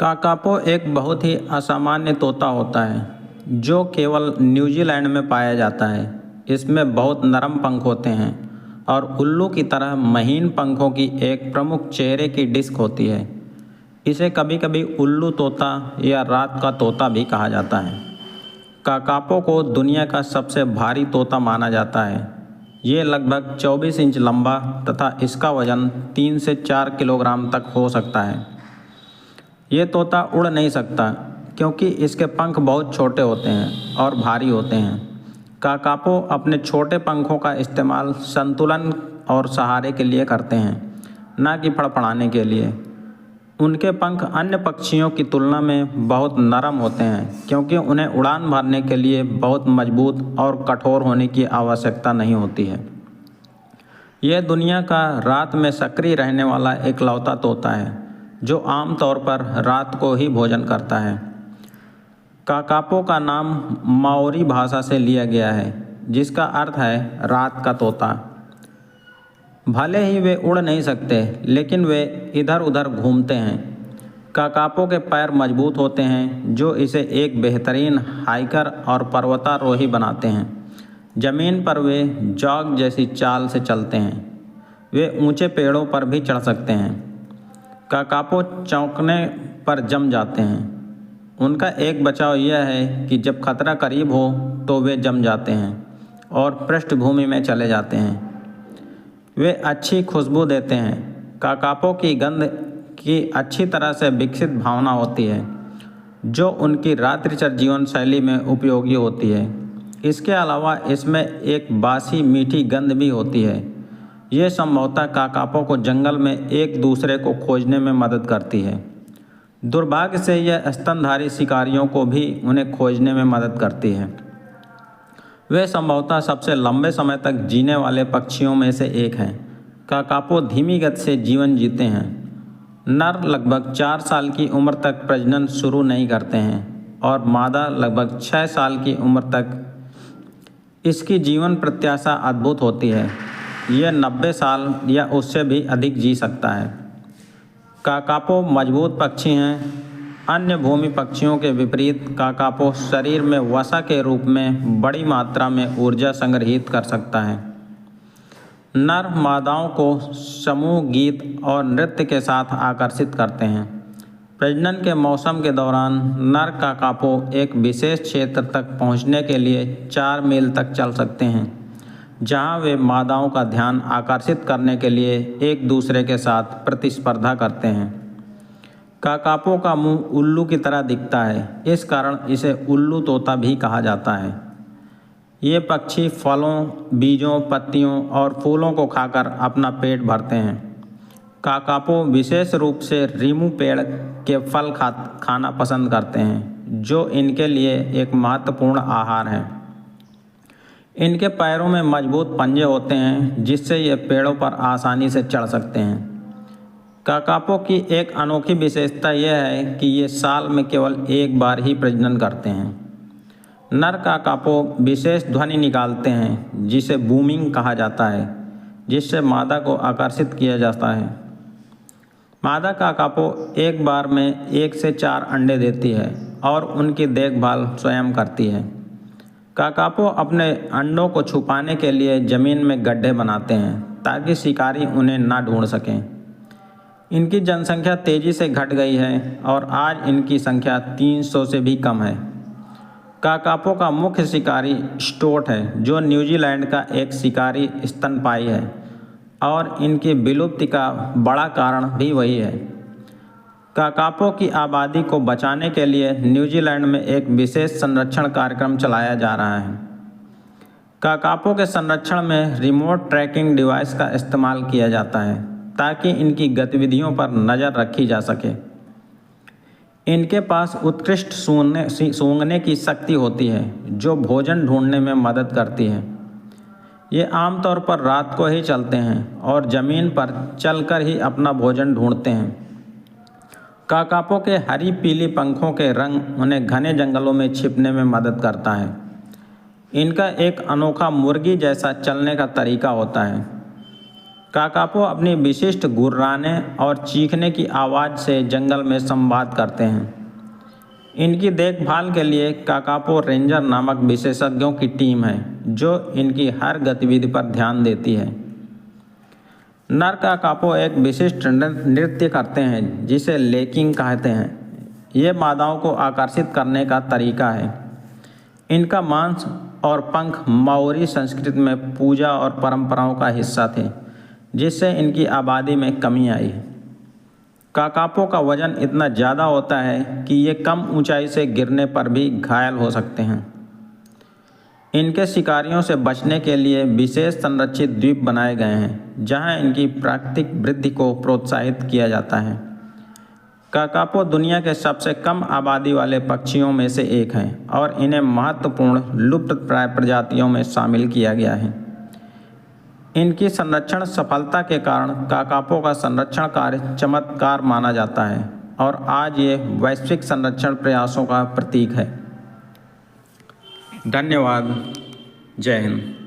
Kakapo एक बहुत ही असामान्य तोता होता है जो केवल न्यूजीलैंड में पाया जाता है। इसमें बहुत नरम पंख होते हैं और उल्लू की तरह महीन पंखों की एक प्रमुख चेहरे की डिस्क होती है। इसे कभी कभी उल्लू तोता या रात का तोता भी कहा जाता है। काकापो को दुनिया का सबसे भारी तोता माना जाता है। ये लगभग 24 इंच लंबा तथा इसका वजन 3 से 4 किलोग्राम तक हो सकता है। ये तोता उड़ नहीं सकता क्योंकि इसके पंख बहुत छोटे होते हैं और भारी होते हैं। काकापो अपने छोटे पंखों का इस्तेमाल संतुलन और सहारे के लिए करते हैं, न कि फड़फड़ाने के लिए। उनके पंख अन्य पक्षियों की तुलना में बहुत नरम होते हैं क्योंकि उन्हें उड़ान भरने के लिए बहुत मजबूत और कठोर होने की आवश्यकता नहीं होती है। यह दुनिया का रात में सक्रिय रहने वाला इकलौता तोता है जो आमतौर पर रात को ही भोजन करता है। काकापो का नाम माओरी भाषा से लिया गया है जिसका अर्थ है रात का तोता। भले ही वे उड़ नहीं सकते लेकिन वे इधर उधर घूमते हैं। काकापो के पैर मजबूत होते हैं जो इसे एक बेहतरीन हाइकर और पर्वतारोही बनाते हैं। ज़मीन पर वे जॉग जैसी चाल से चलते हैं। वे ऊंचे पेड़ों पर भी चढ़ सकते हैं। काकापो चौंकने पर जम जाते हैं। उनका एक बचाव यह है कि जब खतरा करीब हो तो वे जम जाते हैं और पृष्ठभूमि में चले जाते हैं। वे अच्छी खुशबू देते हैं। काकापो की गंध की अच्छी तरह से विकसित भावना होती है जो उनकी रात्रिचर जीवन शैली में उपयोगी होती है। इसके अलावा इसमें एक बासी मीठी गंध भी होती है। ये संभवतः काकापो को जंगल में एक दूसरे को खोजने में मदद करती है। दुर्भाग्य से यह स्तनधारी शिकारियों को भी उन्हें खोजने में मदद करती है। वे संभवतः सबसे लंबे समय तक जीने वाले पक्षियों में से एक हैं। काकापो धीमी गति से जीवन जीते हैं। नर लगभग 4 साल की उम्र तक प्रजनन शुरू नहीं करते हैं और मादा लगभग 6 साल की उम्र तक। इसकी जीवन प्रत्याशा अद्भुत होती है। यह 90 साल या उससे भी अधिक जी सकता है। काकापो मजबूत पक्षी हैं। अन्य भूमि पक्षियों के विपरीत काकापो शरीर में वसा के रूप में बड़ी मात्रा में ऊर्जा संग्रहित कर सकता है। नर मादाओं को समूह गीत और नृत्य के साथ आकर्षित करते हैं। प्रजनन के मौसम के दौरान नर काकापो एक विशेष क्षेत्र तक पहुंचने के लिए 4 मील तक चल सकते हैं जहां वे मादाओं का ध्यान आकर्षित करने के लिए एक दूसरे के साथ प्रतिस्पर्धा करते हैं। काकापो का मुंह उल्लू की तरह दिखता है, इस कारण इसे उल्लू तोता भी कहा जाता है। ये पक्षी फलों, बीजों, पत्तियों और फूलों को खाकर अपना पेट भरते हैं। काकापो विशेष रूप से रीमू पेड़ के फल खाना पसंद करते हैं जो इनके लिए एक महत्वपूर्ण आहार है। इनके पैरों में मजबूत पंजे होते हैं जिससे ये पेड़ों पर आसानी से चढ़ सकते हैं। काकापो की एक अनोखी विशेषता यह है कि ये साल में केवल एक बार ही प्रजनन करते हैं। नर काकापो विशेष ध्वनि निकालते हैं जिसे बूमिंग कहा जाता है, जिससे मादा को आकर्षित किया जाता है। मादा काकापो एक बार में 1 से 4 अंडे देती है और उनकी देखभाल स्वयं करती है। काकापो अपने अंडों को छुपाने के लिए ज़मीन में गड्ढे बनाते हैं ताकि शिकारी उन्हें ना ढूंढ सकें। इनकी जनसंख्या तेज़ी से घट गई है और आज इनकी संख्या 300 से भी कम है। काकापो का मुख्य शिकारी स्टोट है जो न्यूजीलैंड का एक शिकारी स्तनपायी है और इनकी विलुप्ति का बड़ा कारण भी वही है। काकापो की आबादी को बचाने के लिए न्यूजीलैंड में एक विशेष संरक्षण कार्यक्रम चलाया जा रहा है। काकापो के संरक्षण में रिमोट ट्रैकिंग डिवाइस का इस्तेमाल किया जाता है ताकि इनकी गतिविधियों पर नज़र रखी जा सके। इनके पास उत्कृष्ट सूंघने की शक्ति होती है जो भोजन ढूंढने में मदद करती है। ये आमतौर पर रात को ही चलते हैं और ज़मीन पर चलकर ही अपना भोजन ढूंढते हैं। काकापो के हरी पीली पंखों के रंग उन्हें घने जंगलों में छिपने में मदद करता है। इनका एक अनोखा मुर्गी जैसा चलने का तरीका होता है। काकापो अपनी विशिष्ट गुर्राने और चीखने की आवाज़ से जंगल में संवाद करते हैं। इनकी देखभाल के लिए काकापो रेंजर नामक विशेषज्ञों की टीम है जो इनकी हर गतिविधि पर ध्यान देती है। नर काकापो एक विशिष्ट नृत्य करते हैं जिसे लेकिंग कहते हैं। ये मादाओं को आकर्षित करने का तरीका है। इनका मांस और पंख माओरी संस्कृति में पूजा और परंपराओं का हिस्सा थे, जिससे इनकी आबादी में कमी आई। काकापो का वजन इतना ज़्यादा होता है कि ये कम ऊंचाई से गिरने पर भी घायल हो सकते हैं। इनके शिकारियों से बचने के लिए विशेष संरक्षित द्वीप बनाए गए हैं जहां इनकी प्राकृतिक वृद्धि को प्रोत्साहित किया जाता है। काकापो दुनिया के सबसे कम आबादी वाले पक्षियों में से एक हैं और इन्हें महत्वपूर्ण लुप्तप्राय प्रजातियों में शामिल किया गया है। इनकी संरक्षण सफलता के कारण काकापो का संरक्षण कार्य चमत्कार माना जाता है और आज ये वैश्विक संरक्षण प्रयासों का प्रतीक है। धन्यवाद। जय हिंद।